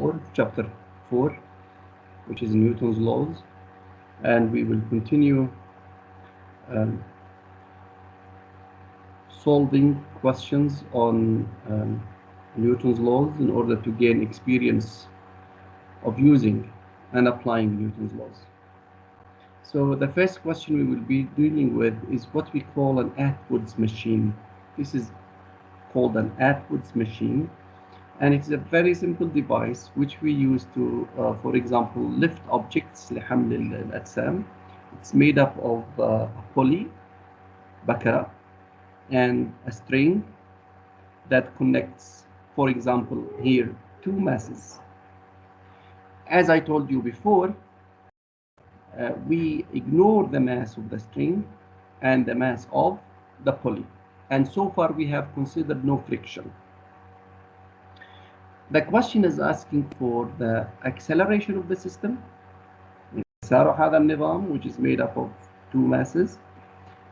4, chapter 4, which is Newton's laws, and we will continue solving questions on Newton's laws in order to gain experience of using and applying Newton's laws. So the first question we will be dealing with is what we call an Atwood's machine. This is called an Atwood's machine, and it's a very simple device which we use to, for example, lift objects لحمل الأجسام. It's made up of a pulley, bakara, and a string that connects, for example, here, two masses. As I told you before, we ignore the mass of the string and the mass of the pulley. And so far we have considered no friction. The question is asking for the acceleration of the system, هذا النظام, which is made up of two masses,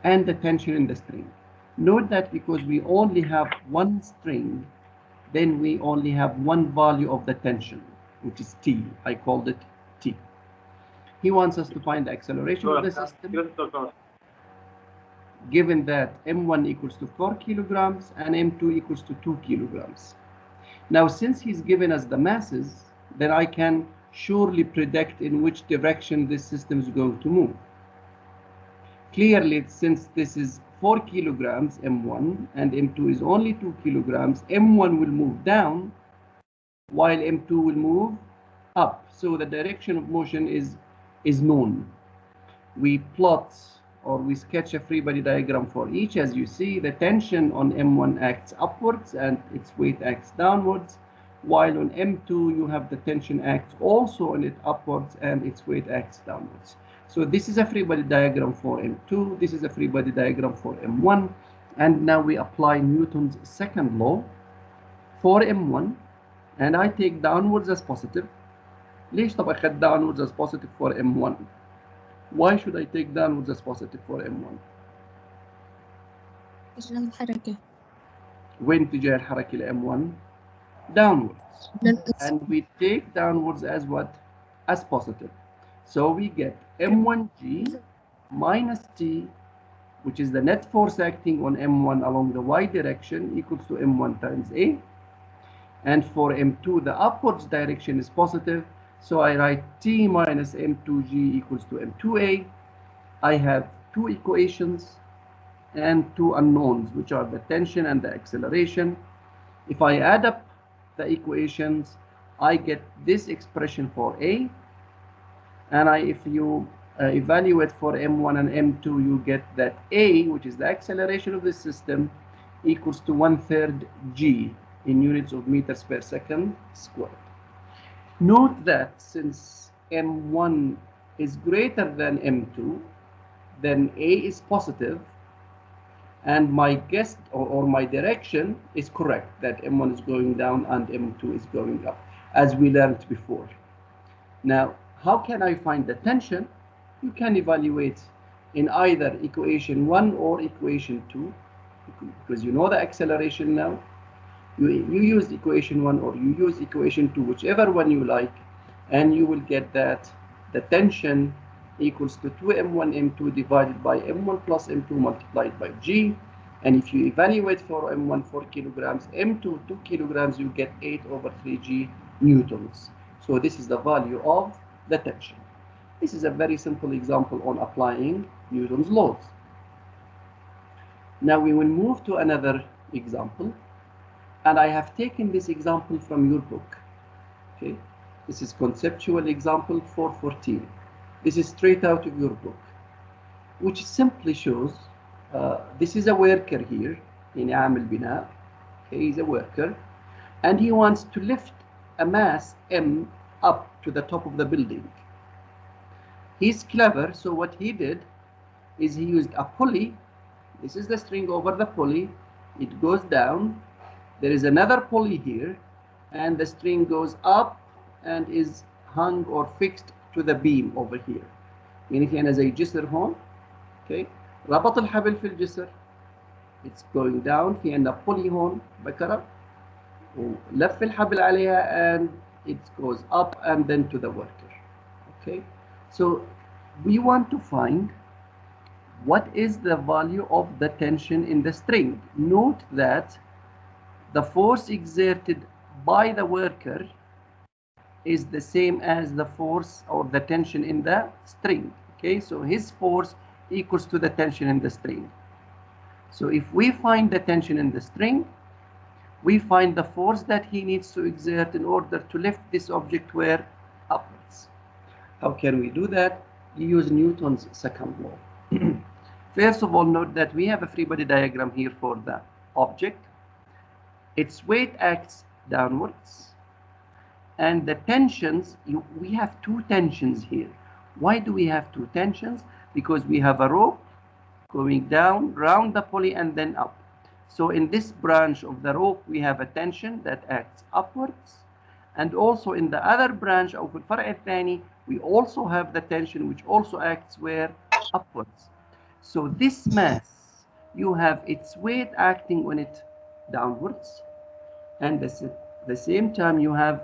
and the tension in the string. Note that because we only have one string, then we only have one value of the tension, which is T. I called it T. He wants us to find the acceleration of the system, given that M1 equals to 4 kilograms and M2 equals to 2 kilograms. Now, since he's given us the masses, then I can surely predict in which direction this system is going to move. Clearly, since this is 4 kilograms M1 and M2 is only 2 kilograms, M1 will move down while M2 will move up. So the direction of motion is known. We plot or we sketch a free body diagram for each. As you see, the tension on M1 acts upwards and its weight acts downwards, while on M2 you have the tension acts also on it upwards and its weight acts downwards. So this is a free body diagram for M2, this is a free body diagram for M1, and now we apply Newton's second law for M1, and I take downwards as positive. ليش طب أخذ downwards as positive for M1? Why should I take downwards as positive for M1? عشان الحركة. وين اتجاه الحركة ل M1? Downwards. And we take downwards as what? As positive. So we get M1G minus T, which is the net force acting on M1 along the Y direction, equals to M1 times A. And for M2, the upwards direction is positive. So I write T minus M2G equals to M2A. I have two equations and two unknowns, which are the tension and the acceleration. If I add up the equations, I get this expression for A. And if you evaluate for M1 and M2, you get that A, which is the acceleration of the system, equals to 1/3 G in units of meters per second squared. Note that since M1 is greater than M2, then A is positive, and my guess or my direction is correct, that M1 is going down and M2 is going up, as we learned before. Now, how can I find the tension? You can evaluate in either equation 1 or equation 2, because you know the acceleration now. You use equation 1 or you use equation 2, whichever one you like, and you will get that the tension equals to 2m1 m2 divided by m1 plus m2 multiplied by g. And if you evaluate for m1 4 kilograms, m2 2 kilograms, you get 8/3g newtons. So this is the value of the tension. This is a very simple example on applying Newton's laws. Now we will move to another example. And I have taken this example from your book. Okay, this is conceptual example 414. This is straight out of your book, which simply shows this is a worker here in عامل بناء. Okay, he's a worker, and he wants to lift a mass M up to the top of the building. He's clever, so what he did is he used a pulley. This is the string over the pulley. It goes down. There is another pulley here, and the string goes up and is hung or fixed to the beam over here. يعني في أنا زي جسر هون. Okay. ربط الحبل في الجسر. It's going down. في عندنا pulley هون بكرة. ولف الحبل عليها and it goes up and then to the worker. Okay, so we want to find what is the value of the tension in the string. Note that the force exerted by the worker is the same as the force or the tension in the string. Okay, so his force equals to the tension in the string. So if we find the tension in the string, we find the force that he needs to exert in order to lift this object where upwards. How can we do that? You use Newton's second law. First of all, note that we have a free body diagram here for the object. Its weight acts downwards, and the tensions, we have two tensions here. Why do we have two tensions? Because we have a rope going down round the pulley and then up. So in this branch of the rope we have a tension that acts upwards, and also in the other branch of الفرع الثاني we also have the tension which also acts where upwards. So this mass, you have its weight acting on it downwards, and at the same time you have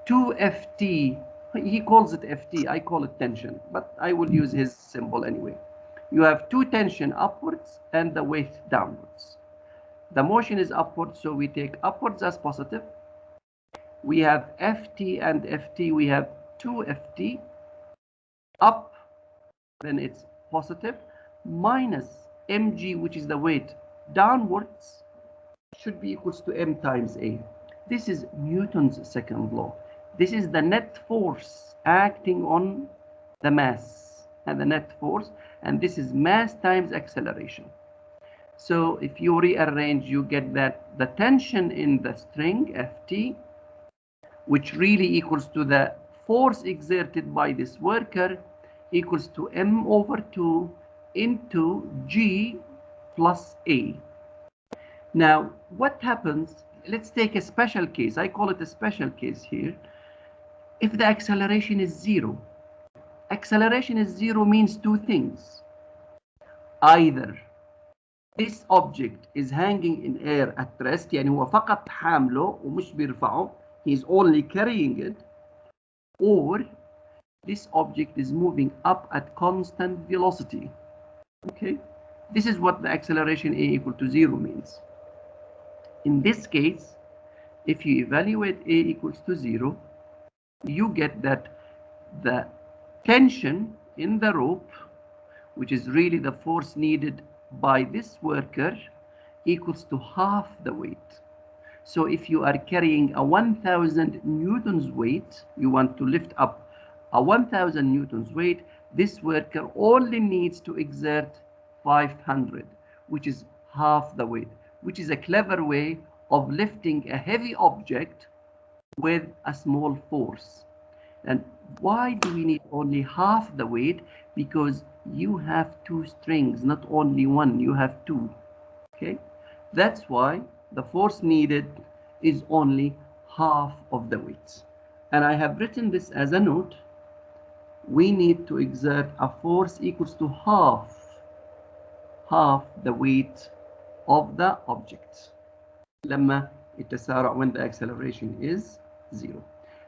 2Ft. He calls it Ft, I call it tension, but I will use his symbol anyway. You have two tension upwards and the weight downwards. The motion is upward, so we take upwards as positive. We have Ft and Ft, we have 2Ft. Up, then it's positive, minus mg, which is the weight downwards, should be equals to m times a. This is Newton's second law. This is the net force acting on the mass and the net force, and this is mass times acceleration. So if you rearrange, you get that the tension in the string Ft, which really equals to the force exerted by this worker, equals to m over 2 into g plus a. Now, what happens? Let's take a special case. I call it a special case here. If the acceleration is 0, acceleration is 0 means two things. Either this object is hanging in air at rest, يعني هو فقط حامله ومش بيرفعه, he's only carrying it, or this object is moving up at constant velocity. Okay, this is what the acceleration a equal to 0 means. In this case, if you evaluate a equals to 0, you get that the tension in the rope, which is really the force needed by this worker, equals to half the weight. So if you are carrying a 1000 newtons weight, you want to lift up a 1000 newtons weight, this worker only needs to exert 500, which is half the weight, which is a clever way of lifting a heavy object with a small force. And why do we need only half the weight? Because you have two strings, not only one, you have two. Okay, that's why the force needed is only half of the weight. And I have written this as a note. We need to exert a force equals to half the weight of the object لما التسارع, when the acceleration is 0.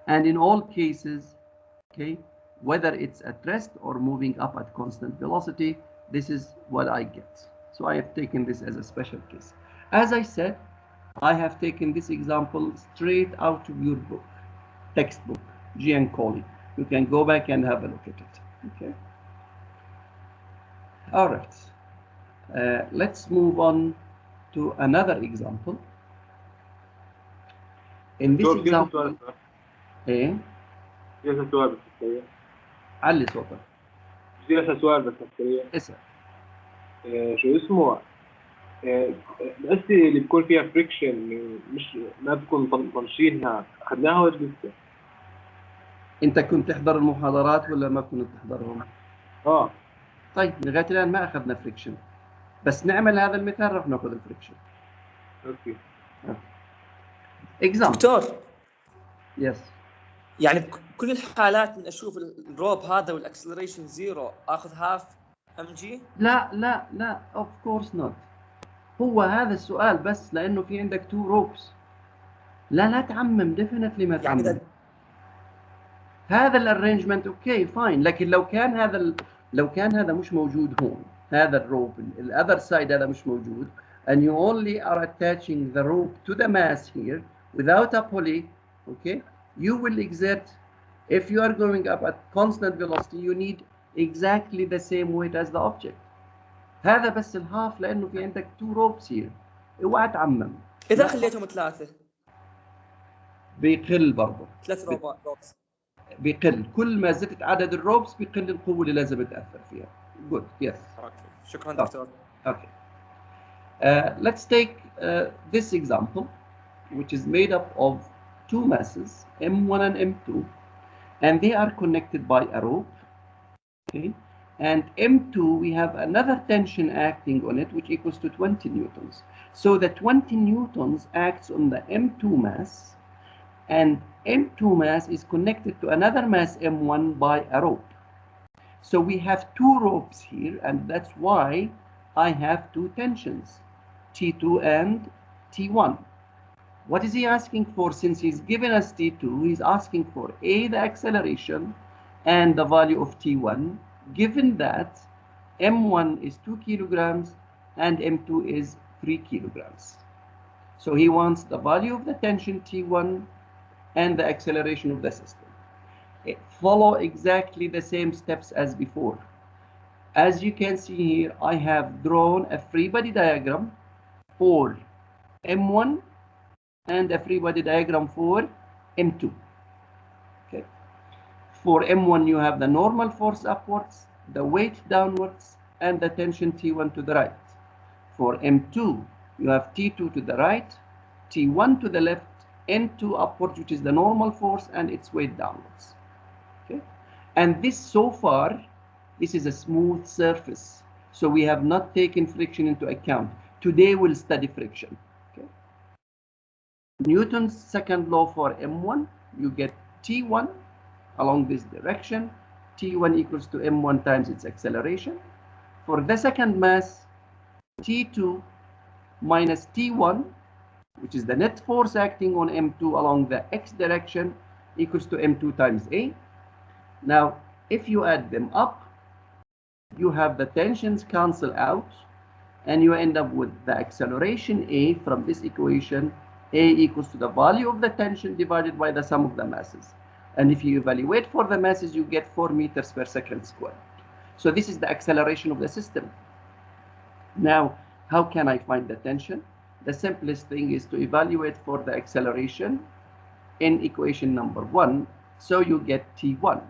And in all cases, okay, whether it's at rest or moving up at constant velocity, this is what I get. So I have taken this as a special case. As I said, I have taken this example straight out of your book, textbook, Giancoli. You can go back and have a look at it. Okay. All right. Let's move on to another example. In this example, ايه؟ بدي اسال سؤال بس سريع. علي صوتك. بدي اسال سؤال بس سريع. اسال. شو اسمه؟ الأسئلة اللي بيكون فيها فريكشن مش ما بتكون طنشينها، أخذناها ولا لسه؟ أنت كنت تحضر المحاضرات ولا ما كنت تحضرهم؟ طيب لغاية الآن ما أخذنا فريكشن، بس نعمل هذا المثال راح ناخذ الفريكشن. أوكي. دكتور. يس. يعني بكل الحالات نشوف الروب هذا والاكسلريشن زيرو اخذ هاف ام جي؟ لا لا لا اوف كورس نوت. هو هذا السؤال بس لانه في عندك تو روبس. لا تعمم، ديفينتلي ما تعمم. هذا الارينجمنت اوكي فاين، لكن لو كان هذا مش موجود هون، هذا الروب الاذر سايد هذا مش موجود and you only are attaching the rope to the mass here without a pulley, okay, you will exert, if you are going up at constant velocity you need exactly the same weight as the object. هذا بس الهاف لانه في عندك two ropes here. اوعى تعمم. اذا خليتهم ثلاثه بيقل برضه. 3 روبس بيقل كل ما زدت عدد الروبس بيقل القوه اللي لازم تاثر فيها. Good, yes. اوكي شكرا دكتور. Okay. Let's take this example, which is made up of two masses, M1 and M2, and they are connected by a rope. Okay. And M2, we have another tension acting on it, which equals to 20 newtons. So the 20 newtons acts on the M2 mass, and M2 mass is connected to another mass M1 by a rope. So we have two ropes here, and that's why I have two tensions, T2 and T1. What is he asking for? Since he's given us T2, he's asking for A, the acceleration, and the value of T1, given that M1 is 2 kilograms and M2 is 3 kilograms. So he wants the value of the tension T1 and the acceleration of the system. Follow exactly the same steps as before. As you can see here, I have drawn a free body diagram for M1 and a free body diagram for M2. Okay. For M1, you have the normal force upwards, the weight downwards, and the tension T1 to the right. For M2, you have T2 to the right, T1 to the left, N2 upwards, which is the normal force, and its weight downwards. Okay. And this so far, this is a smooth surface. So we have not taken friction into account. Today we'll study friction. Okay. Newton's second law for M1, you get T1 along this direction. T1 equals to M1 times its acceleration. For the second mass, T2 minus T1, which is the net force acting on M2 along the X direction, equals to M2 times A. Now, if you add them up, you have the tensions cancel out, and you end up with the acceleration A from this equation. A equals to the value of the tension divided by the sum of the masses. And if you evaluate for the masses, you get 4 meters per second squared. So this is the acceleration of the system. Now, how can I find the tension? The simplest thing is to evaluate for the acceleration in equation number 1. So you get T1.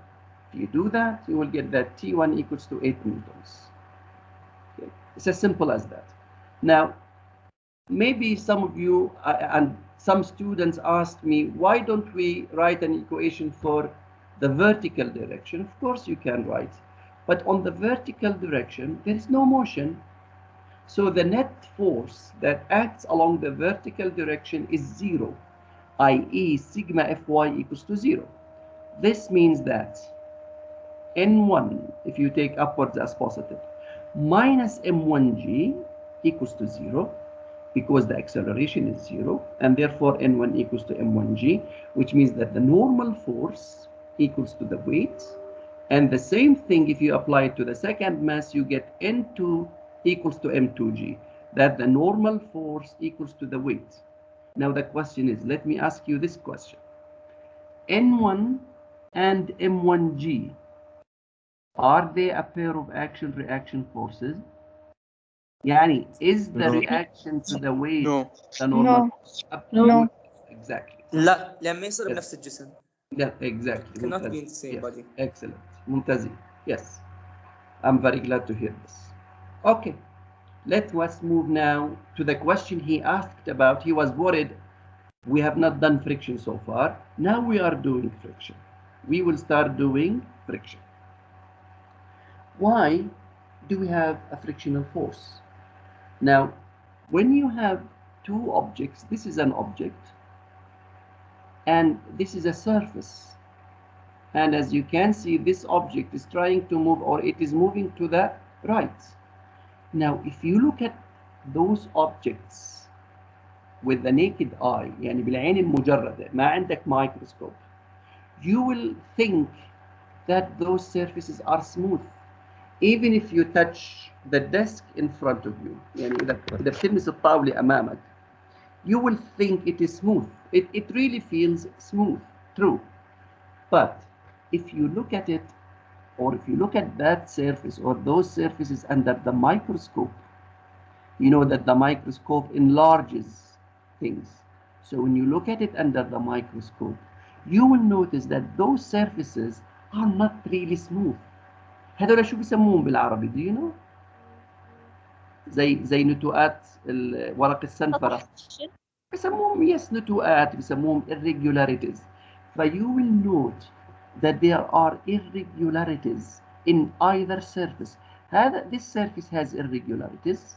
If you do that, you will get that T1 equals to 8 newtons. Okay. It's as simple as that. Now, maybe some of you and some students asked me, why don't we write an equation for the vertical direction? Of course you can write, but on the vertical direction, there is no motion. So the net force that acts along the vertical direction is 0, i.e. sigma Fy equals to 0. This means that N1, if you take upwards as positive, minus M1G equals to 0, because the acceleration is 0, and therefore N1 equals to M1G, which means that the normal force equals to the weight. And the same thing, if you apply it to the second mass, you get N2 equals to M2G, that the normal force equals to the weight. Now the question is, let me ask you this question. N1 and M1G, are they a pair of action-reaction forces? Yani, is the reaction to the weight the normal? No. Exactly. لا لما يصير بنفس الجسم. Yeah, exactly. Cannot be in the same yes. body. Excellent. Muntazi. Yes. I'm very glad to hear this. Okay. Let us move now to the question he asked about. He was worried we have not done friction so far. Now we are doing friction. We will start doing friction. Why do we have a frictional force? Now, when you have two objects, this is an object, and this is a surface. And as you can see, this object is trying to move, or it is moving to the right. Now, if you look at those objects with the naked eye, يعني بالعين المجردة ما عندك microscope, you will think that those surfaces are smooth even if you touch the desk in front of you. يعني إذا بتلمس الطاولة أمامك, you will think it is smooth. It really feels smooth, true. But if you look at it, or if you look at that surface or those surfaces under the microscope, you know that the microscope enlarges things. So when you look at it under the microscope, you will notice that those surfaces are not really smooth. هذول شو بيسموهم بالعربي؟ Do you know؟ زي نتوءات ورق السنفرة. بيسموهم yes نتوءات, بيسموهم irregularities. You will note that there are irregularities in either surface. This surface has irregularities.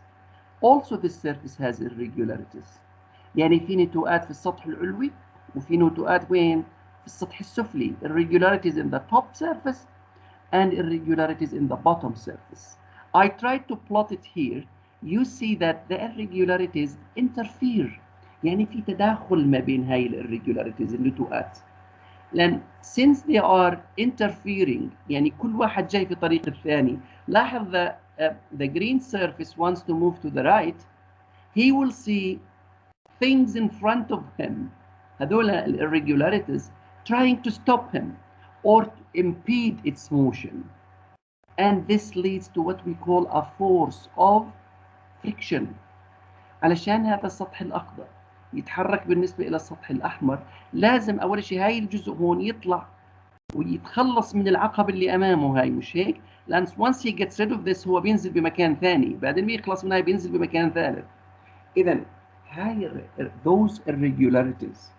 Also this surface has irregularities. يعني في نتوءات في السطح العلوي وفي نتوءات وين؟ في السطح السفلي. Irregularities in the top surface and irregularities in the bottom surface. I tried to plot it here. You see that the irregularities interfere. يعني في تداخل ما بين هاي irregularities النتوءات. لأن since they are interfering, يعني كل واحد جاي في طريق الثاني. لاحظ the green surface wants to move to the right. He will see things in front of him, هذول irregularities, trying to stop him or to impede its motion. And this leads to what we call a force of friction. علشان هذا السطح الأخضر يتحرك بالنسبة إلى السطح الأحمر, لازم أول شيء هاي الجزء هون يطلع ويتخلص من العقبة اللي أمامه هاي, مش هيك؟ لأن once he gets rid of this هو بينزل بمكان ثاني, بعدين بيخلص من هاي بينزل بمكان ثالث. إذا هاي those irregularities,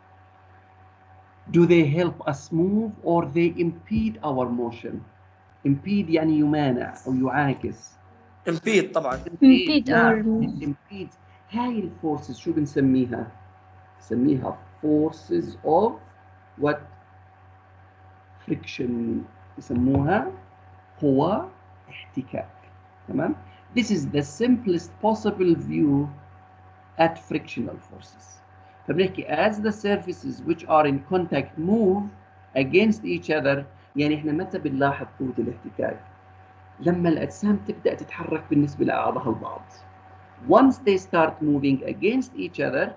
do they help us move or they impede our motion? impede يعني يمانع أو يعاكس. impede طبعا. impede نعم. impede. هاي الفورسز شو بنسميها؟ بنسميها forces of what? friction. يسموها قوى احتكاك. تمام؟ This is the simplest possible view at frictional forces. فبنحكي as the surfaces which are in contact move against each other, يعني احنا متى بنلاحظ قوة الاحتكاك؟ لما الأجسام تبدأ تتحرك بالنسبة لبعضها البعض. Once they start moving against each other,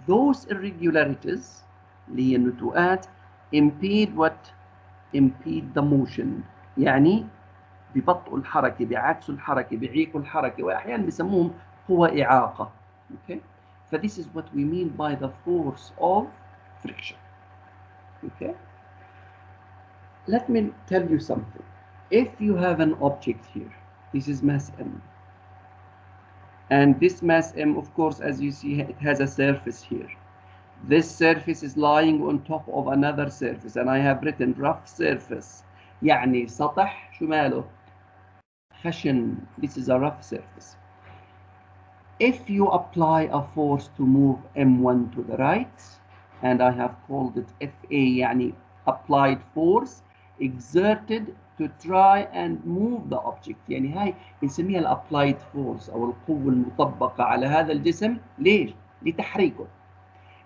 those irregularities اللي هي النتوءات impede what? impede the motion. يعني ببطئوا الحركة, بعكسوا الحركة, بعيقوا الحركة, وأحيانا بيسموهم قوى إعاقة. Okay? So this is what we mean by the force of friction. Okay? Let me tell you something. If you have an object here, this is mass m. And this mass m, of course, as you see, it has a surface here. This surface is lying on top of another surface, and I have written rough surface. يعني سطح شو ماله؟ خشن. This is a rough surface. If you apply a force to move M1 to the right, and I have called it FA, يعني applied force exerted to try and move the object, يعني هاي بنسميها الابلايد فورس أو القوة المطبقة على هذا الجسم. ليش؟ لتحريكه.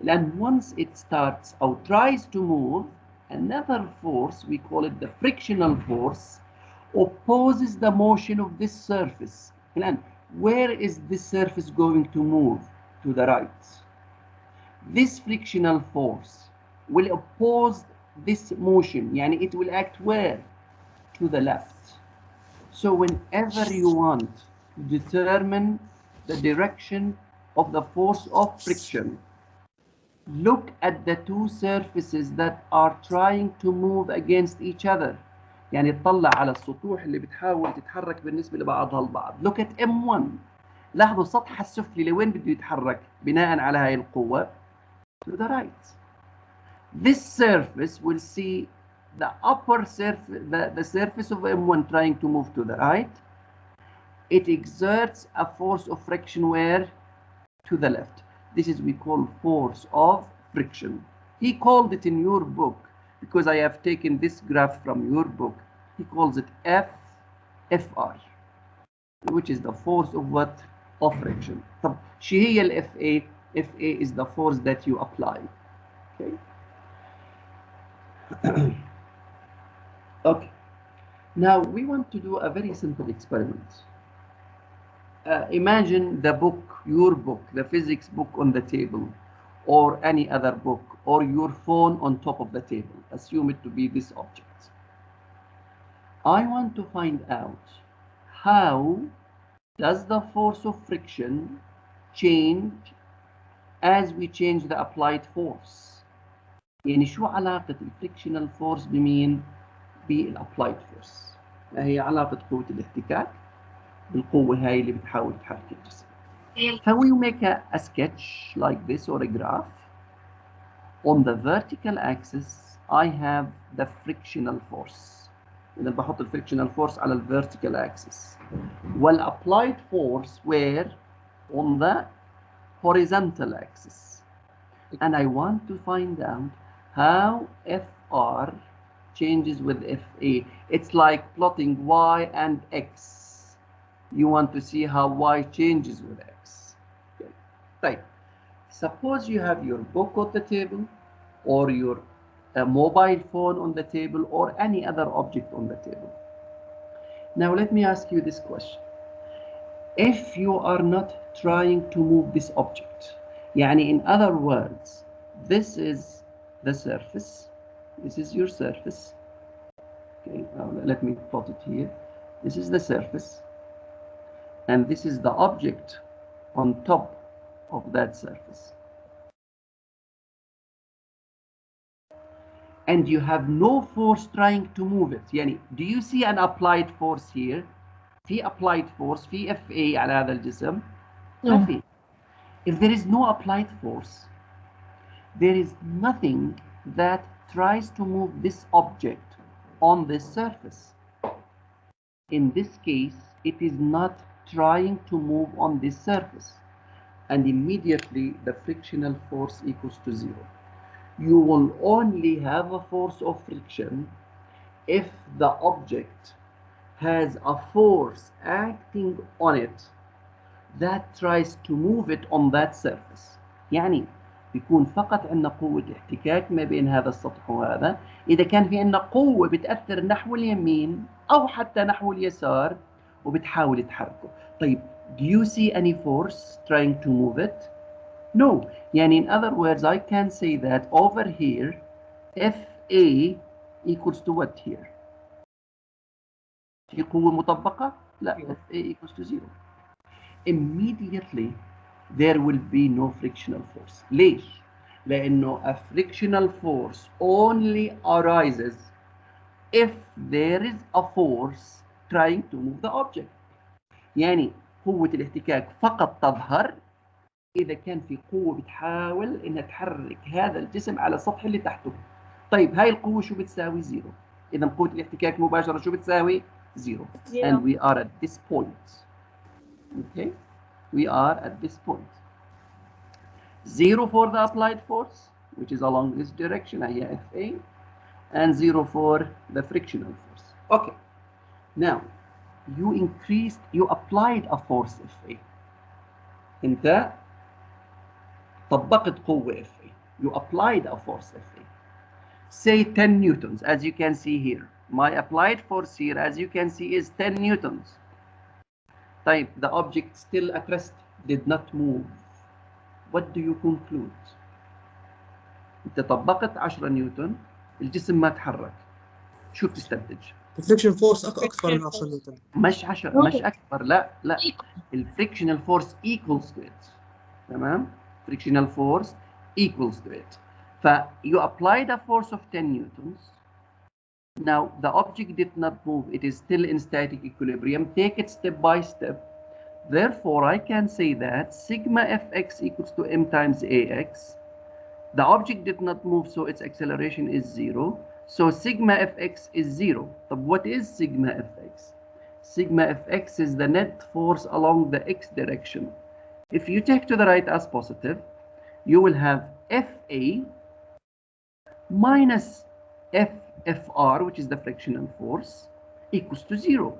لأن once it starts or tries to move, another force, we call it the frictional force, opposes the motion of this surface. الآن where is this surface going to move? To the right. This frictional force will oppose this motion, يعني it will act where? To the left. So whenever you want to determine the direction of the force of friction, look at the two surfaces that are trying to move against each other. يعني تطلع على السطوح اللي بتحاول تتحرك بالنسبة لبعضها البعض. Look at M1. لاحظوا السطح السفلي لوين بده يتحرك بناء على هاي القوة؟ To the right. This surface will see the upper surface, the surface of M1 trying to move to the right. It exerts a force of friction where? To the left. This is we call force of friction. He called it in your book, because I have taken this graph from your book, he calls it FFR, which is the force of what? Of friction. طب شو هي ال FA? FA is the force that you apply. Okay. Okay. Now we want to do a very simple experiment. Imagine the book, your book, the physics book on the table, or any other book, or your phone on top of the table. Assume it to be this object. I want to find out how does the force of friction change as we change the applied force. يعني شو علاقة الفريكشنال فورس بمين؟ بالابلايد فورس. ما هي علاقة قوة الاحتكاك بالقوة هاي اللي بتحاول تحرك الجسم. فوي make a sketch like this or a graph. On the vertical axis I have the frictional force. إذا بحط الفريكشنال فورس على الvertical axis. والapplied force were on the horizontal axis. And I want to find out how FR changes with FA. It's like plotting Y and X. You want to see how Y changes with X. Okay. Right. Suppose you have your book on the table, or your mobile phone on the table, or any other object on the table. Now let me ask you this question. If you are not trying to move this object, يعني in other words, this is the surface, this is your surface. Okay, let me plot it here. This is the surface, and this is the object on top of that surface. And you have no force trying to move it. يعني do you see an applied force here? في applied force في FA على هذا الجسم؟ ما في. If there is no applied force, there is nothing that tries to move this object on this surface. In this case, it is not trying to move on this surface, and immediately the frictional force equals to 0. You will only have a force of friction if the object has a force acting on it that tries to move it on that surface. يعني بيكون فقط عندنا قوة احتكاك ما بين هذا السطح وهذا. إذا كان في عندنا قوة بتأثر نحو اليمين أو حتى نحو اليسار وبتحاول تحركه. طيب, do you see any force trying to move it? No. يعني in other words, I can say that over here, FA equals to what here? في قوة مطبقة؟ لا, FA equals to 0. Immediately there will be no frictional force. ليش؟ لأنه a frictional force only arises if there is a force trying to move the object. يعني قوة الاحتكاك فقط تظهر إذا كان في قوة بتحاول إنها تحرك هذا الجسم على السطح اللي تحته. طيب هاي القوة شو بتساوي؟ 0. إذا قوة الاحتكاك مباشرة شو بتساوي؟ 0. And we are at this point. Okay, we are at this point. 0 for the applied force, which is along this direction, FA, and 0 for the frictional force. Okay, now you applied a force FA. انت طبقت قوة FA. You applied a force FA. Say 10 newtons, as you can see here. My applied force here, as you can see, is 10 newtons. Type, the object still at rest, did not move. What do you conclude? انت طبقت 10 نيوتن، الجسم ما تحرك. شو بتستنتج؟ الفريكشن فورس اكثر من 10 نيوتن. مش اكثر، لا الفريكشنال فورس equals to it. تمام؟ frictional force equals to it. ف you applied a force of 10 newtons. Now the object did not move, it is still in static equilibrium. Take it step by step. Therefore I can say that sigma fx equals to m times ax. The object did not move, so its acceleration is 0. So sigma fx is 0. But what is sigma fx? Sigma fx is the net force along the x direction. If you take to the right as positive, you will have Fa minus Fr, which is the frictional force, equals to 0.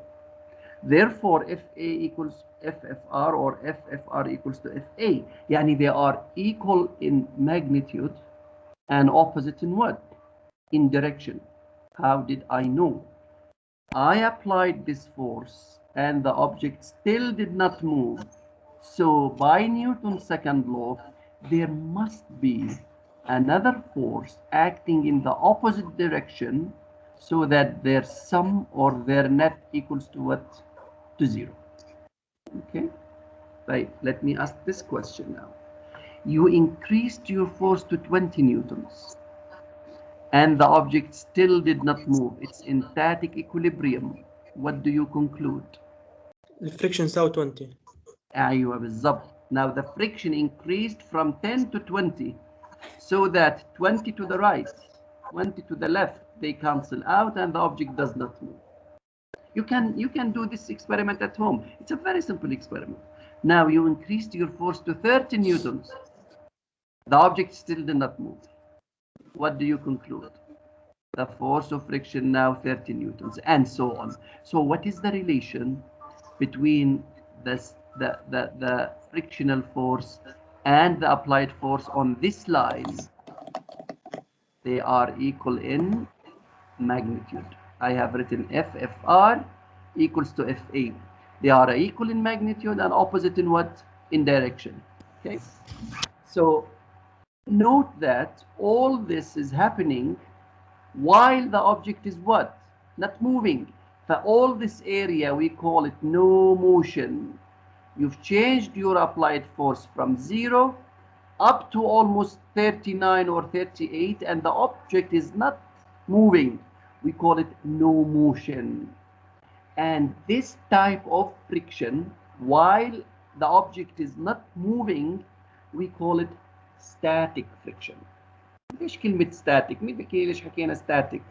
Therefore, Fa equals FFR, or FFR equals to Fa. يعني they are equal in magnitude and opposite in what? in direction. How did I know? I applied this force and the object still did not move. So by Newton's second law, there must be another force acting in the opposite direction so that their sum or their net equals to what? To zero. Okay? Right, let me ask this question now. You increased your force to 20 newtons and the object still did not move. It's in static equilibrium. What do you conclude? الفريكشن يساوي 20. أيوة بالضبط. Now the friction increased from 10 to 20 so that 20 to the right, 20 to the left, they cancel out and the object does not move. You can do this experiment at home. It's a very simple experiment. Now you increased your force to 30 newtons. The object still did not move. What do you conclude? The force of friction now 30 newtons and so on. So what is the relation between the frictional force and the applied force on this line? They are equal in magnitude. I have written FFR equals to FA. They are equal in magnitude and opposite in what? In direction. Okay. So note that all this is happening while the object is what? Not moving. For all this area, we call it no motion. You've changed your applied force from 0 up to almost 39 or 38, and the object is not moving. We call it no motion. And this type of friction, while the object is not moving, we call it static friction. ليش كلمة static؟ مين بحكي ليش حكينا static؟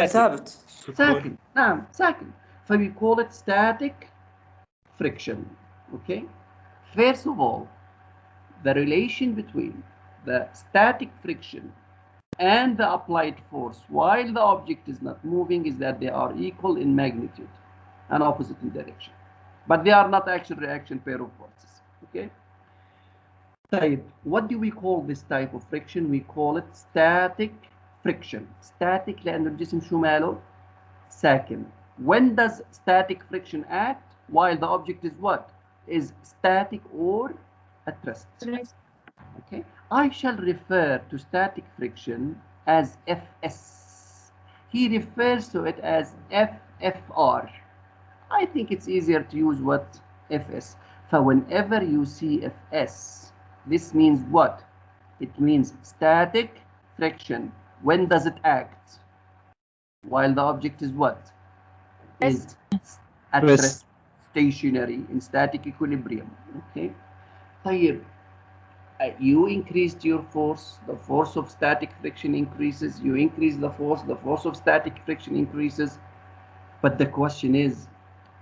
ثابت. ساكن. نعم ساكن. So we call it static friction. Okay. First of all, the relation between the static friction and the applied force while the object is not moving is that they are equal in magnitude and opposite in direction. But they are not actual reaction pair of forces. Okay. Type. What do we call this type of friction? We call it static friction. Static لأنه الجسم شو ماله؟ ساكن. When does static friction act? While the object is what? Is static or at rest. Okay. I shall refer to static friction as Fs. He refers to it as FFR. I think it's easier to use what? Fs. So whenever you see Fs, this means what? It means static friction. When does it act? While the object is what? Is at rest, stationary, in static equilibrium. Okay. طيب, you increased your force, the force of static friction increases, you increase the force of static friction increases. But the question is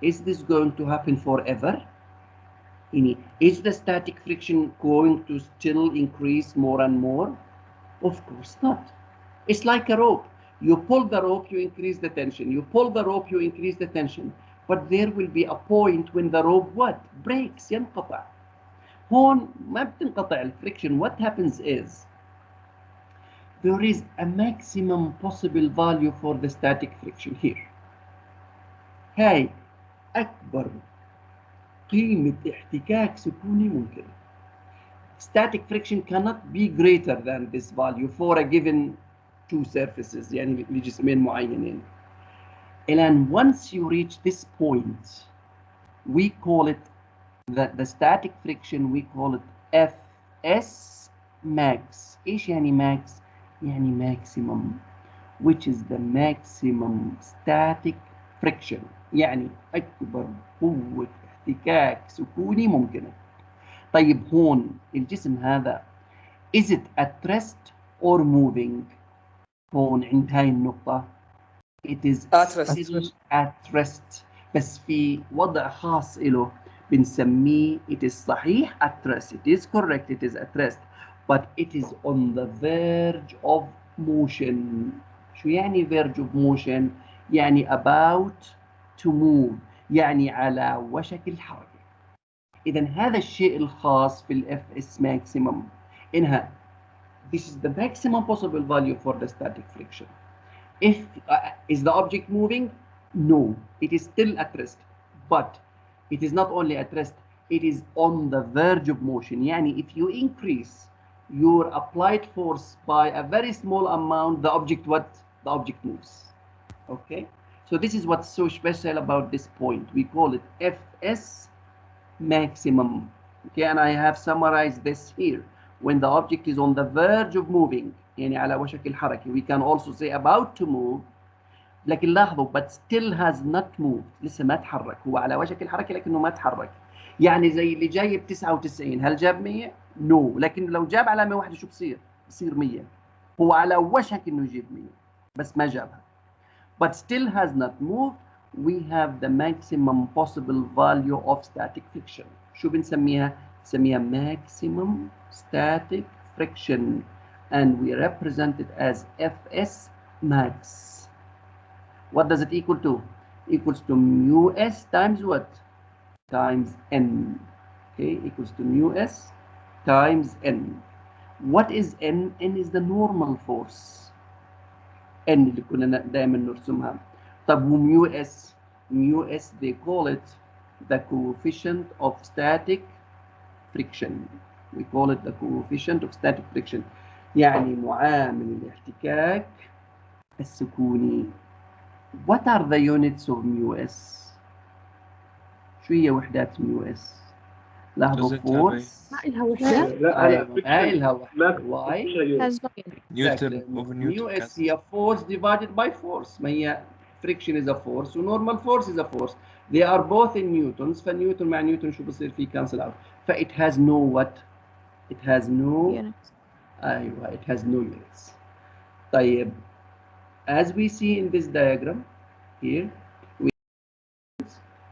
this going to happen forever? Is the static friction going to still increase more and more? Of course not. It's like a rope. You pull the rope, you increase the tension. You pull the rope, you increase the tension. But there will be a point when the rope what? Breaks, ينقطع. هون ما بتنقطع الفريكشن. What happens is there is a maximum possible value for the static friction here. هاي أكبر قيمة احتكاك سكوني ممكن. Static friction cannot be greater than this value for a given two surfaces, يعني لجسمين معينين. And once you reach this point, we call it the static friction, we call it Fs max. إيش يعني max؟ يعني maximum, which is the maximum static friction. يعني أكبر قوة احتكاك سكوني ممكنة. طيب هون الجسم هذا is it at rest or moving؟ هون عند هاي النقطة it is at rest. بس في وضع خاص له بنسميه it is صحيح at rest. It is correct, it is at rest, but it is on the verge of motion. شو يعني verge of motion؟ يعني about to move، يعني على وشك الحركة. إذا هذا الشيء الخاص في ال Fs maximum إنها This is the maximum possible value for the static friction. If is the object moving? No, it is still at rest, but it is not only at rest, it is on the verge of motion. Yani if you increase your applied force by a very small amount, the object moves. Okay, so this is what's so special about this point. We call it Fs maximum. Okay, and I have summarized this here. When the object is on the verge of moving, يعني على وشك الحركة, we can also say about to move. لكن لاحظوا but still has not moved، لسه ما تحرك، هو على وشك الحركة لكنه ما تحرك. يعني زي اللي جايب 99 هل جاب 100؟ نو، لكن لو جاب علامة واحدة شو بصير؟ بصير 100. هو على وشك انه يجيب 100 بس ما جابها. But still has not moved. We have the maximum possible value of static friction. شو بنسميها؟ بنسميها maximum static friction, and we represent it as Fs max. What does it equal to? Equals to mu s times what? Times n. Okay, equals to mu s times n. What is n? N is the normal force. n اللي كنا دائما نرسمها. طب وميو s? Mu s they call it the coefficient of static friction. We call it the coefficient of static friction. يعني معامل الاحتكاك السكوني. What are the units of mu s? شو هي وحدات mu s؟ لاحظوا force. ما إلها وحدة. لا ما إلها وحدة. ما Why؟ نيوتن over mu نيوتن s هي force divided by force. ما هي friction is a force و normal force is a force. They are both in newtons. فنيوتن مع نيوتن شو بصير فيه cancel out. ف it has no what? It has no units. أيوة it has no units. طيب as we see in this diagram here,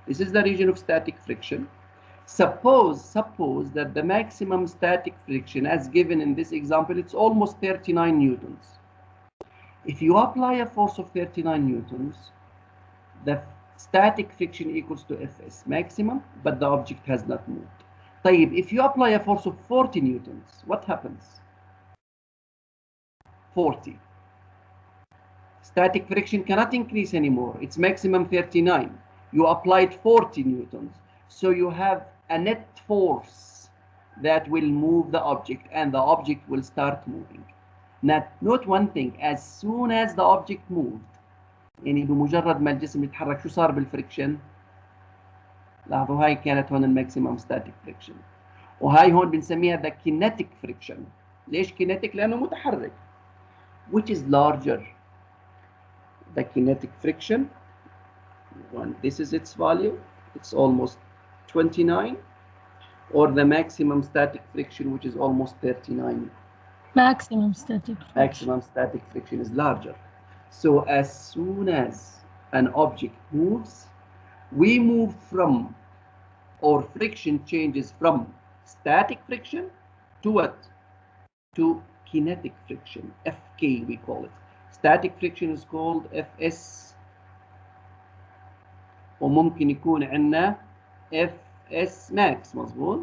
this is the region of static friction. Suppose that the maximum static friction as given in this example, it's almost 39 newtons. If you apply a force of 39 newtons, the static friction equals to Fs maximum, but the object has not moved. طيب, if you apply a force of 40 newtons, what happens? 40. Static friction cannot increase anymore. It's maximum 39. You applied 40 newtons. So you have a net force that will move the object, and the object will start moving. Now, note one thing. As soon as the object moved, يعني بمجرد ما الجسم يتحرك شو صار بالفريكشن؟ لاحظوا هاي كانت هون الماكسيمم ستاتيك فريكشن. وهاي هون بنسميها the kinetic friction. ليش kinetic؟ لأنه متحرك. Which is larger? The kinetic friction. This is its value. It's almost 29, or the maximum static friction, which is almost 39. Maximum static friction. Maximum static friction is larger. So as soon as an object moves, we move from, or friction changes from static friction to what? To kinetic friction, Fk we call it. Static friction is called Fs. وممكن يكون عندنا Fs max. مظبوط؟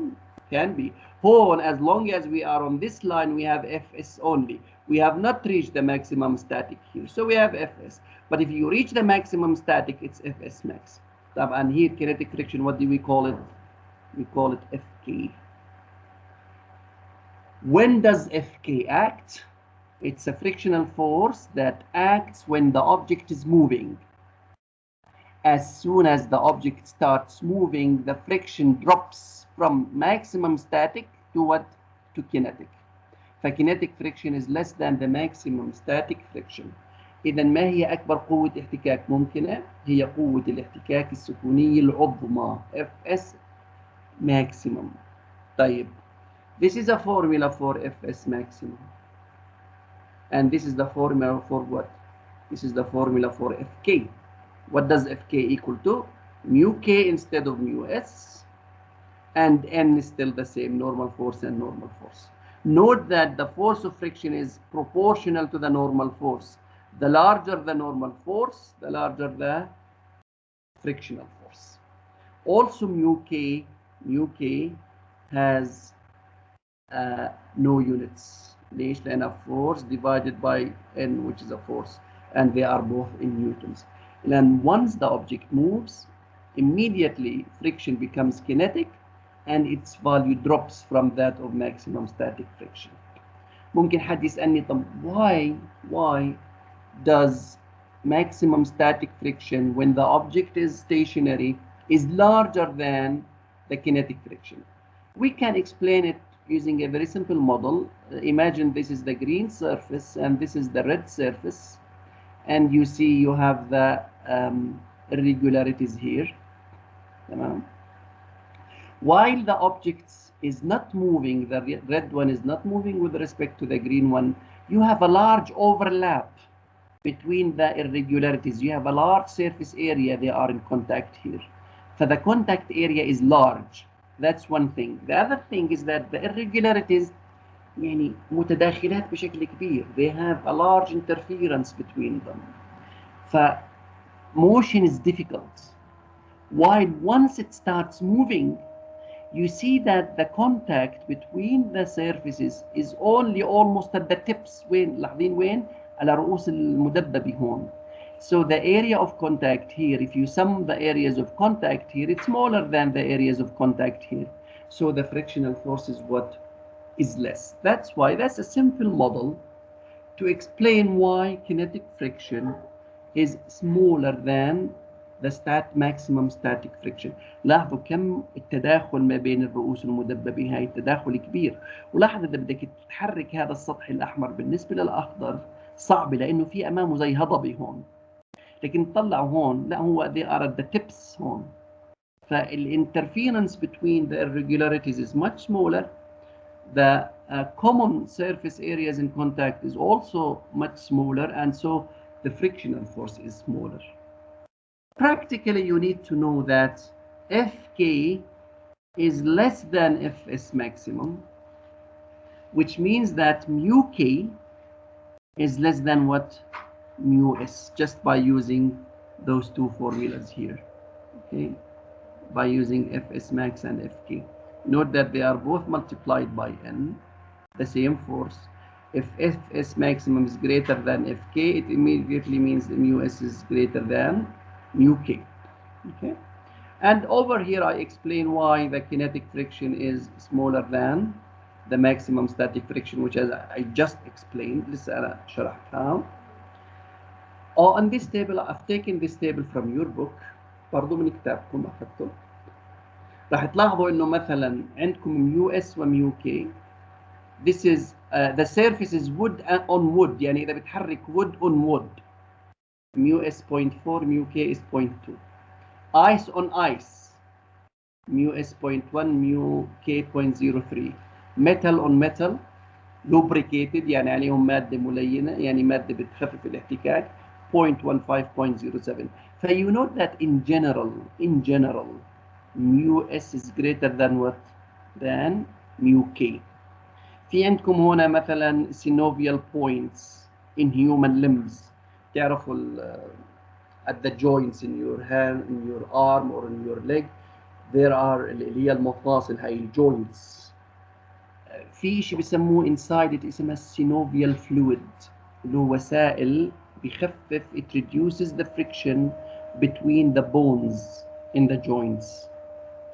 Can be. Hone, as long as we are on this line, we have Fs only. We have not reached the maximum static here, so we have Fs. But if you reach the maximum static, it's Fs max. And here, kinetic friction, what do we call it? We call it Fk. When does Fk act? It's a frictional force that acts when the object is moving. As soon as the object starts moving, the friction drops from maximum static to what? To kinetic. فkinetic friction is less than the maximum static friction. إذا ما هي أكبر قوة احتكاك ممكنة؟ هي قوة الاحتكاك السكونية العظمى Fs maximum. طيب, this is a formula for Fs maximum. And this is the formula for what? This is the formula for Fk. What does Fk equal to? Mu k instead of mu s, and n is still the same, normal force and normal force. Note that the force of friction is proportional to the normal force. The larger the normal force, the larger the frictional force. Also, mu k has no units. ليش؟ لأنها force divided by n, which is a force, and they are both in newtons. And once the object moves, immediately friction becomes kinetic and its value drops from that of maximum static friction. ممكن حد يسألني طب why does maximum static friction when the object is stationary is larger than the kinetic friction? We can explain it using a very simple model. Imagine this is the green surface and this is the red surface, and you see you have the irregularities here. While the object is not moving, the red one is not moving with respect to the green one, you have a large overlap between the irregularities. You have a large surface area, they are in contact here. So the contact area is large. That's one thing. The other thing is that the irregularities يعني متداخلات بشكل كبير. They have a large interference between them. So motion is difficult. While once it starts moving, you see that the contact between the surfaces is only almost at the tips. وين لاحظين وين؟ على رؤوس المدببة هون. So the area of contact here, if you sum the areas of contact here, it's smaller than the areas of contact here. So the frictional force is what is less. That's why that's a simple model to explain why kinetic friction is smaller than the maximum static friction. لاحظوا كم التداخل ما بين الرؤوس المدببة، هاي التداخل كبير. ولاحظ إذا بدك تحرك هذا السطح الأحمر بالنسبة للأخضر صعب لأنه في أمامه زي هضبة هون. لكن تطلعوا هون لا هو they are at the tips هون. فالinterference between the irregularities is much smaller. The common surface areas in contact is also much smaller, and so the frictional force is smaller. Practically, you need to know that Fk is less than Fs maximum, which means that mu k is less than what? Mu s, just by using those two formulas here. Okay, by using Fs max and Fk. Note that they are both multiplied by n, the same force. If Fs maximum is greater than Fk, it immediately means the mu s is greater than mu k. Okay, and over here I explain why the kinetic friction is smaller than the maximum static friction, which as I just explained. لسه أنا شرحتها. On this table, I've taken this table from your book. برضو من كتابكم أخذته. راح تلاحظوا إنه مثلا عندكم ميو اس وميو كي. This is the surface is wood on wood. يعني إذا بتحرك wood on wood. mu s 0.4, mu k is 0.2. Ice on ice, mu s 0.1, mu k 0.03. Metal on metal, lubricated يعني عليهم مادة ملينة يعني مادة بتخفف الاحتكاك 0.15, 0.07. So you note that in general, mu s is greater than what? Than mu k. في عندكم هنا مثلا synovial points in human limbs. تعرفوا at the joints in your hand, in your arm or in your leg, there are اللي هي المفاصل هاي الجوينتس. في شيء بيسموه inside it اسمه synovial fluid اللي هو سائل بيخفف it reduces the friction between the bones in the joints.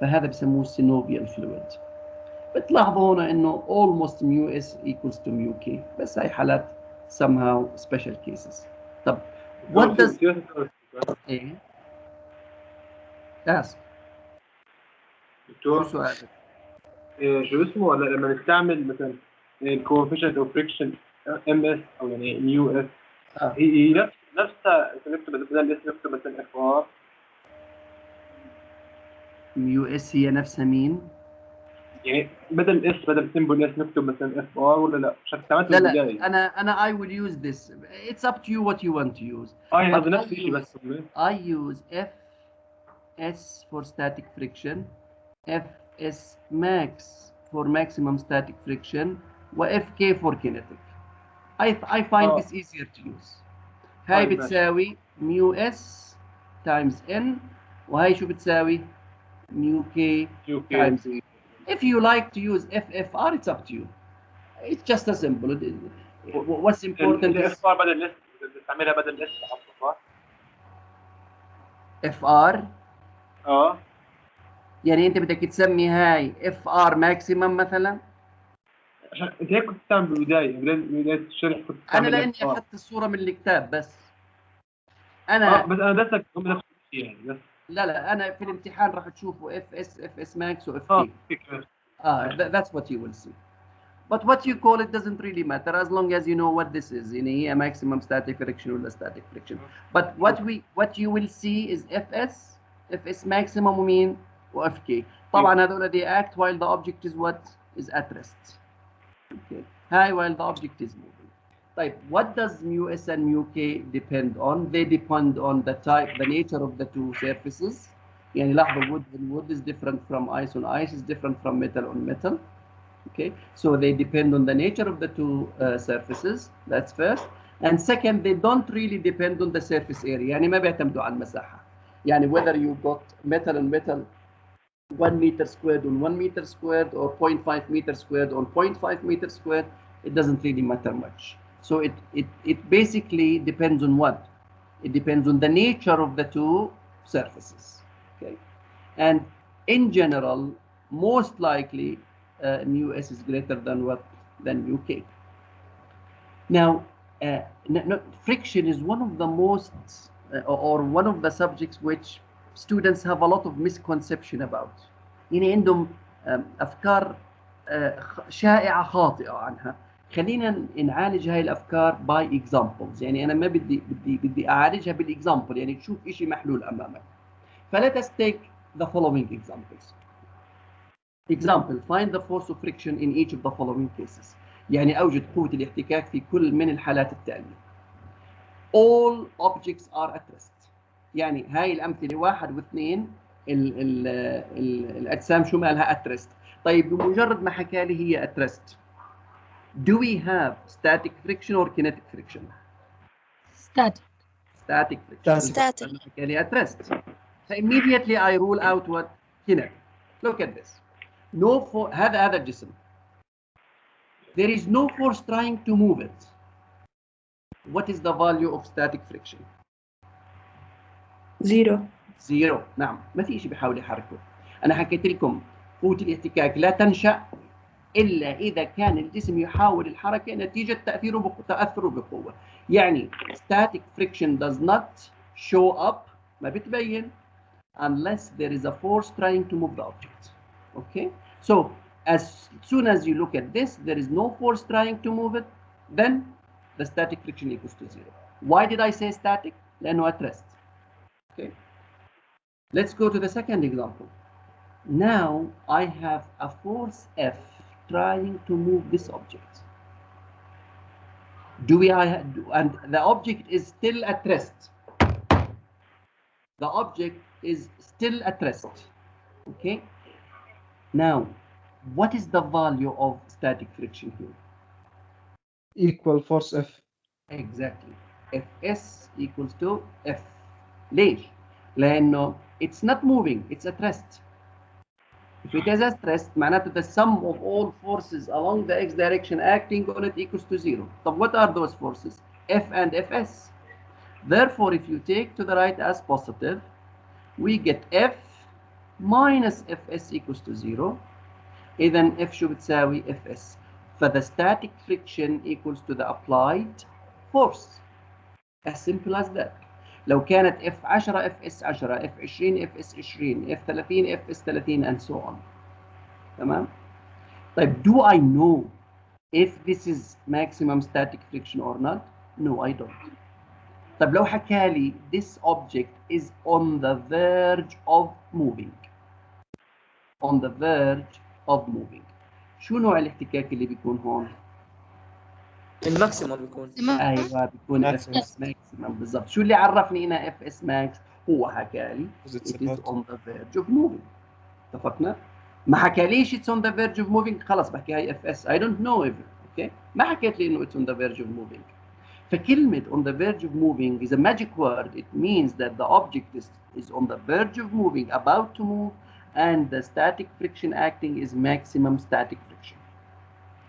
فهذا بيسموه synovial fluid. بتلاحظوا هنا انه almost mu s equals to mu k، بس هاي حالات somehow special cases. طب what does ايه؟ ask. دكتور شو سؤالك؟ شو اسمه ولا لما نستعمل مثلا الكوفيشنت اوف فريكشن ام اس او يعني ميو اس هي نفسها نكتب بدل اس نكتب مثلا اف ار. ميو اس هي نفسها مين؟ يعني بدل اس بدل سيمبل اس نكتب مثلا اف ار ولا لا؟ مش استعملت لا البدايه. انا I will use this. It's up to you what you want to use. هذا نفس الشيء بس. I use Fs for static friction, Fs max for maximum static friction, وFk for kinetic. I find this easier to use. هاي بتساوي mu s times n، وهاي شو بتساوي؟ mu k times. If you like to use FFR, it's up to you. It's just a simple. What's important is الاف ار بدل اس بتستعملها بدل اس صح؟ FR. اه يعني انت بدك تسمي هاي FR ماكسيمم مثلا. عشان انت هيك كنت بتعمل بدايه الشرح كنت انا بتعمل لاني FR. اخذت الصوره من الكتاب بس. اه انا بس انا درستك نفس الشيء يعني بس. لا انا في الامتحان راح تشوفوا FS ماكس و اه FK. فكره. That's what you will see. But what you call it doesn't really matter as long as you know what this is. يعني هي maximum static friction ولا static friction. But what you will see is FS maximum ومين و FK. طبعا هذول they act while the object is what is at rest. Okay. High while the object is moving. Type. What does mu s and mu k depend on? They depend on the type, the nature of the two surfaces. يعني لاحظوا wood and wood is different from ice on ice is different from metal on metal. Okay, so they depend on the nature of the two surfaces. That's first. And second, they don't really depend on the surface area. يعني ما بيعتمدوا على المساحة. يعني whether you got metal and metal 1 meter squared on 1 meter squared or 0.5 meter squared on 0.5 meter squared, it doesn't really matter much. So it basically depends on what? It depends on the nature of the two surfaces. Okay, and in general, most likely mu s is greater than what? Than mu k. Now, friction is one of the most or one of the subjects which students have a lot of misconception about. يعني عندهم أفكار شائعة خاطئة عنها. خلينا نعالج هاي الأفكار by examples. يعني أنا ما بدي أعالجها بالإكزامبل، يعني تشوف إشي محلول أمامك. فlet us take the following examples. Example, find the force of friction in each of the following cases. يعني أوجد قوة الاحتكاك في كل من الحالات التالية. All objects are at rest. يعني هاي الأمثلة 1 و2 الأجسام شو مالها at rest. طيب بمجرد ما حكى لي هي at rest, do we have static friction or kinetic friction? Static. Static friction. Static. حكى لي at rest. So immediately I rule out what? Kinetic. Look at this. No force. هذا الجسم. There is no force trying to move it. What is the value of static friction? 0. 0. نعم، ما في شيء بيحاول يحركه. أنا حكيت لكم قوة الاحتكاك لا تنشأ إلا إذا كان الجسم يحاول الحركة نتيجة تأثره بقوة. يعني static friction does not show up، ما بتبين unless there is a force trying to move the object. Okay, so as soon as you look at this, there is no force trying to move it, then the static friction equals to 0. Why did I say static? لأنه at rest. Okay, let's go to the second example. Now I have a force F trying to move this object. And the object is still at rest. The object is still at rest. Okay. Now, what is the value of static friction here? equal force F. Exactly. Fs equals to F. ليش؟ لأنه it's not moving, it's at rest. If it is at rest, معناته the sum of all forces along the x direction acting on it equals to 0. So what are those forces? F and Fs. Therefore, if you take to the right as positive, we get F minus Fs equals to 0. إذا F شو بتساوي Fs. فthe static friction equals to the applied force. As simple as that. لو كانت F10 Fs10 F20 Fs20 F30 Fs30 and so on. تمام؟ طيب do I know if this is maximum static friction or not? No, I don't. طيب لو حكى لي this object is on the verge of moving. On the verge of moving. شو نوع الاحتكاك اللي بيكون هون؟ الماكسيموم بيكون. ايوه بيكون اف اس ماكسيمم بالضبط. شو اللي عرفني هنا اف اس ماكس؟ هو حكى لي it is on the verge of moving. اتفقنا؟ ما حكاليش it's on the verge of moving، خلص بحكي هاي اف اس I don't know if اوكي؟ ما حكيت لي انه it's on the verge of moving. فكلمة on the verge of moving is a magic word. It means that the object is on the verge of moving, about to move, and the static friction acting is maximum static friction.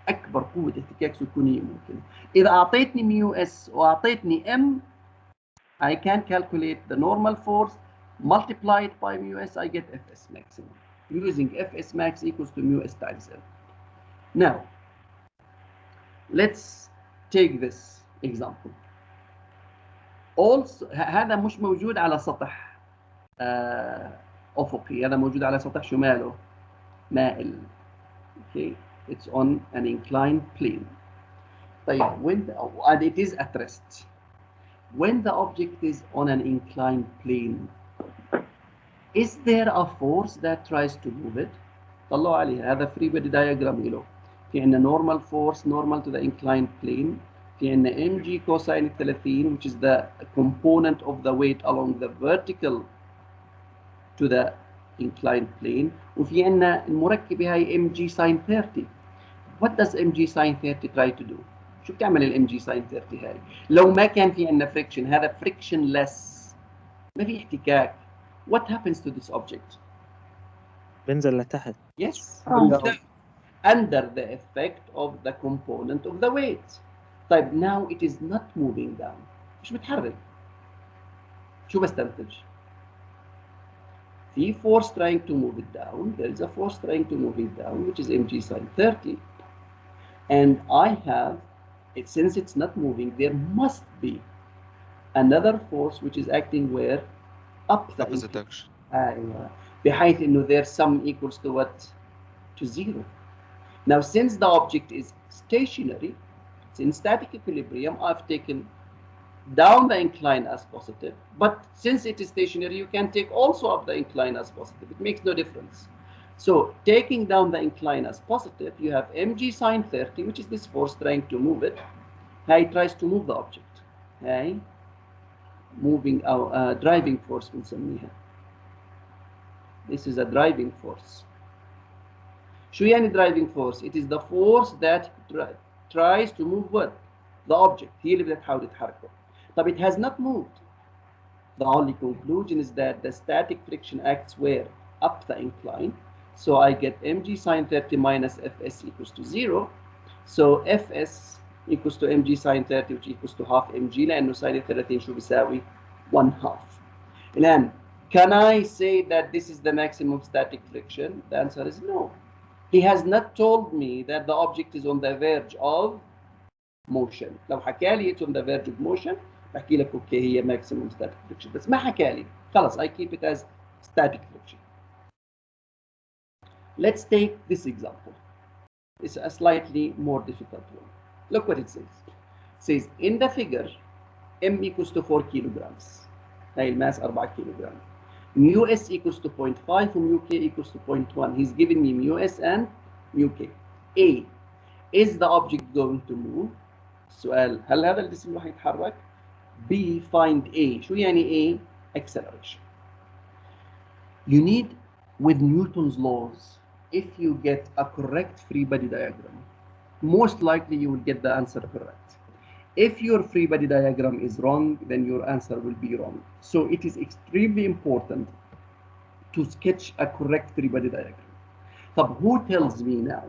اكبر قوه احتكاك سكونيه ممكن. اذا اعطيتني ميو اس واعطيتني ام I can calculate the normal force, multiply it by mu s, I get Fs maximum. Using Fs max equals to mu s times m. Now, let's take this example. Also, هذا مش موجود على سطح أفقي، هذا موجود على سطح شماله مائل. Okay, it's on an inclined plane. طيب, and it is at rest. When the object is on an inclined plane, is there a force that tries to move it? طلعوا عليها. هذا free body diagram له. في عندنا normal force normal to the inclined plane. في عندنا mg cosine 30 which is the component of the weight along the vertical to the inclined plane. وفي عندنا المركبة هاي mg sine 30. What does mg sine 30 try to do? شو بتعمل ال mg sine 30 هاي؟ لو ما كان في عندنا friction، هذا frictionless، ما في احتكاك. What happens to this object? بنزل لتحت. Yes. Under the effect of the component of the weight. طيب, now it is not moving down. مش بتحرك. شو بستنتج؟ في force trying to move it down. There is a force trying to move it down, which is mg sine 30. And I have, since it's not moving, there must be another force which is acting where? Up the opposite direction. بحيث إنه their sum equals to what? To 0. Now, since the object is stationary, it's in static equilibrium, I've taken down the incline as positive. But since it is stationary, you can take also up the incline as positive. It makes no difference. So, taking down the incline as positive, you have mg sine 30, which is this force trying to move it. It tries to move the object. Moving our driving force بنسميها. This is a driving force. شو يعني driving force? It is the force that tries to move what? The object. هي اللي بدها تحاول تحركه. But it has not moved. The only conclusion is that the static friction acts where? Up the incline. So I get mg sine 30 minus fs equals to 0. So fs equals to mg sine 30 which equals to half mg لأنه ساين 30 شو بيساوي 1/2. الآن, can I say that this is the maximum static friction? The answer is no. He has not told me that the object is on the verge of motion. لو حكى لي it's on the verge of motion بحكي لك اوكي هي maximum static friction، بس ما حكى لي خلاص I keep it as static friction. Let's take this example. It's a slightly more difficult one. Look what it says. It says in the figure m equals to 4 kilograms. هاي الماس 4 كيلوغرام. mu s equals to 0.5 و mu k equals to 0.1. He's given me mu s and mu k. A. Is the object going to move? السؤال, هل هذا الجسم راح يتحرك؟ B. Find A. شو يعني A? Acceleration. You need, with Newton's laws, if you get a correct free body diagram, most likely you will get the answer correct. If your free body diagram is wrong, then your answer will be wrong. So it is extremely important to sketch a correct free body diagram. So who tells me now?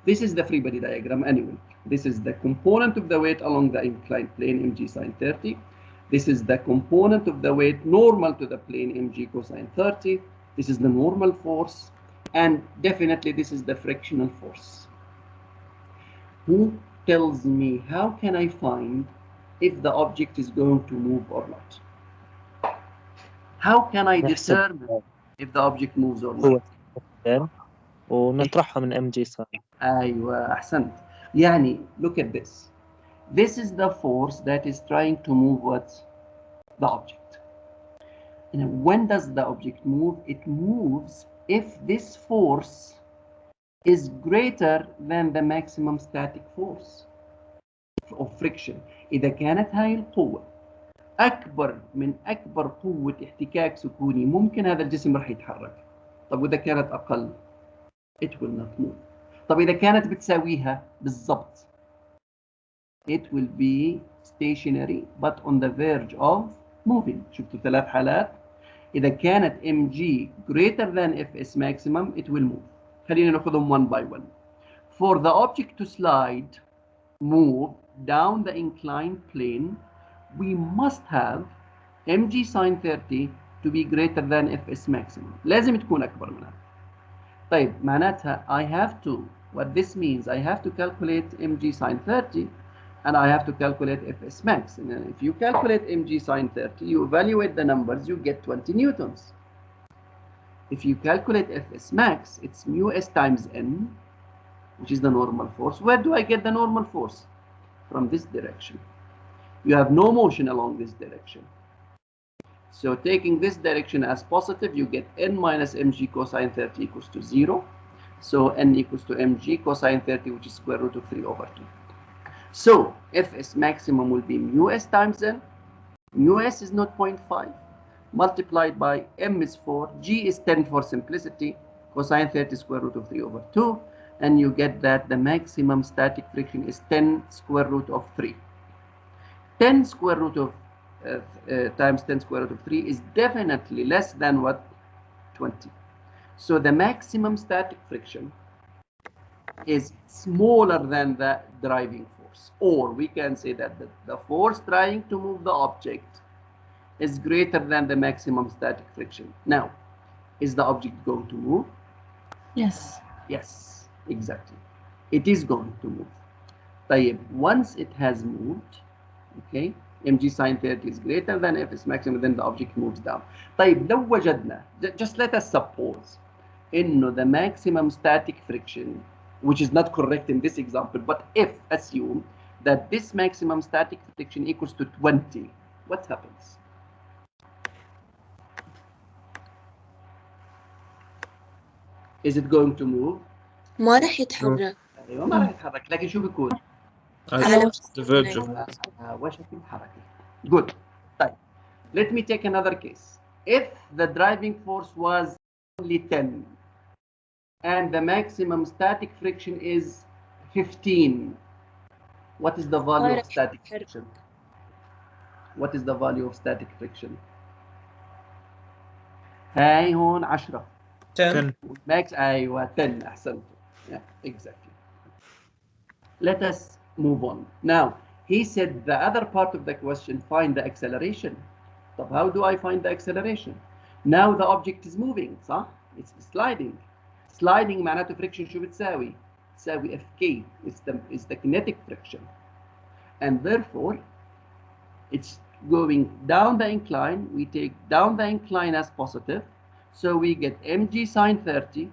This is the free body diagram anyway. This is the component of the weight along the inclined plane mg sine 30. This is the component of the weight normal to the plane mg cosine 30. This is the normal force. And definitely this is the frictional force. Who tells me how can I find if the object is going to move or not? How can I determine if the object moves or not? ونطرحها من ام جي ساين. أيوة أحسنت. يعني look at this. This is the force that is trying to move what? The object. And when does the object move? It moves if this force is greater than the maximum static force of friction. إذا كانت هاي القوة أكبر من أكبر قوة احتكاك سكوني ممكن هذا الجسم راح يتحرك. طب وإذا كانت أقل؟ It will not move. طب إذا كانت بتساويها بالضبط it will be stationary but on the verge of moving. شفتوا ثلاث حالات. إذا كانت mg greater than fs maximum it will move. خلينا ناخذهم one by one. For the object to slide, move down the inclined plane, we must have mg sin 30 to be greater than fs maximum. لازم تكون أكبر منها. طيب معناتها I have to, what this means, I have to calculate mg sin 30 and I have to calculate fs max. And if you calculate mg sin 30, you evaluate the numbers, you get 20 newtons. If you calculate fs max, it's mu s times n, which is the normal force. Where do I get the normal force? From this direction. You have no motion along this direction. So taking this direction as positive, you get n minus mg cosine 30 equals to 0. So n equals to mg cosine 30, which is square root of 3 over 2. So fs maximum will be mu s times n. Mu s is 0.5 multiplied by m is 4, g is 10 for simplicity, cosine 30 square root of 3 over 2, and you get that the maximum static friction is 10 square root of 3. 10 square root of times 10 square root of 3 is definitely less than what? 20. So the maximum static friction is smaller than the driving force, or we can say that the force trying to move the object is greater than the maximum static friction. Now, is the object going to move? Yes. Yes, exactly. It is going to move. طيب, once it has moved, okay, mg sin 30 is greater than fs maximum, then the object moves down. طيب, لو وجدنا, just let us suppose, إنه the maximum static friction, which is not correct in this example, but if assume that this maximum static friction equals to 20, what happens? Is it going to move? ما راح يتحرك ايوه ما راح يتحرك، لكن شو بيكون؟ على وشك الحركة. Good. طيب, let me take another case. If the driving force was only 10 and the maximum static friction is 15, what is the value of static friction? What is the value of static friction? هاي هون 10. 10. Max أيوة 10 أحسنت. Yeah, exactly. Let us move on. Now, he said the other part of the question, find the acceleration. So how do I find the acceleration? Now the object is moving, صح? It's sliding. Sliding معناته friction شو بتساوي؟ تساوي Fk. It's the kinetic friction. And therefore, it's going down the incline. We take down the incline as positive. So we get mg sin 30,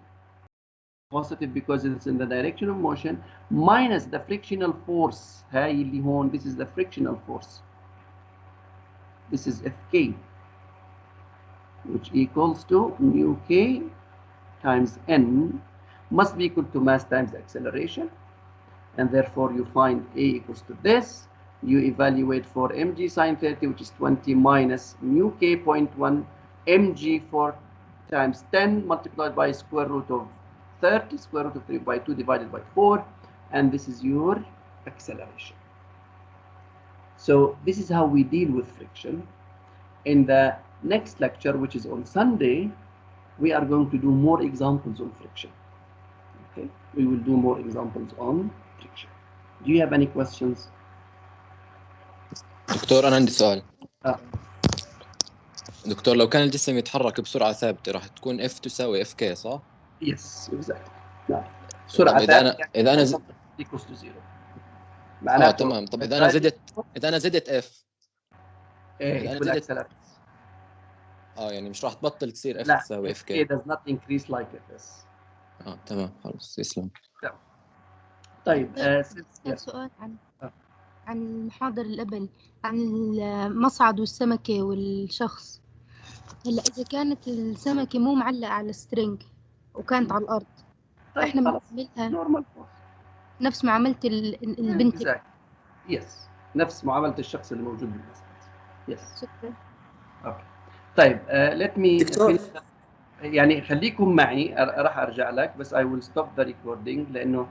positive because it's in the direction of motion, minus the frictional force. هاي اللي هون, this is the frictional force. This is Fk, which equals to mu k times n, must be equal to mass times acceleration. And therefore you find A equals to this. You evaluate for mg sin 30, which is 20, minus mu k 0.1 mg for times 10 multiplied by square root of 30, square root of 3 by 2 divided by 4, and this is your acceleration. So this is how we deal with friction. In the next lecture, which is on Sunday, we are going to do more examples on friction. Okay, we will do more examples on friction. Do you have any questions? دكتور أنا عندي سؤال. دكتور لو كان الجسم يتحرك بسرعة ثابتة راح تكون F تساوي FK صح؟ Yes, exactly. نعم. سرعة إذا أنا equals to 0. معناته تمام. طب إذا أنا زدت F. إيه إذا أنا زدت يعني مش راح تبطل تصير F تساوي FK. It does not increase like this. تمام خلاص يسلم. طيب سؤال عن المحاضر اللي قبل عن المصعد والسمكة والشخص. هلا إذا كانت السمكة مو معلقة على السترينج وكانت على الأرض، إحنا بنعملها نفس معاملة البنت. يس، نفس معاملة الشخص اللي موجود بالمصعد. يس. شكرا. أوكي. طيب let me يعني خليكم معي، راح أرجع لك بس I will stop the recording لأنه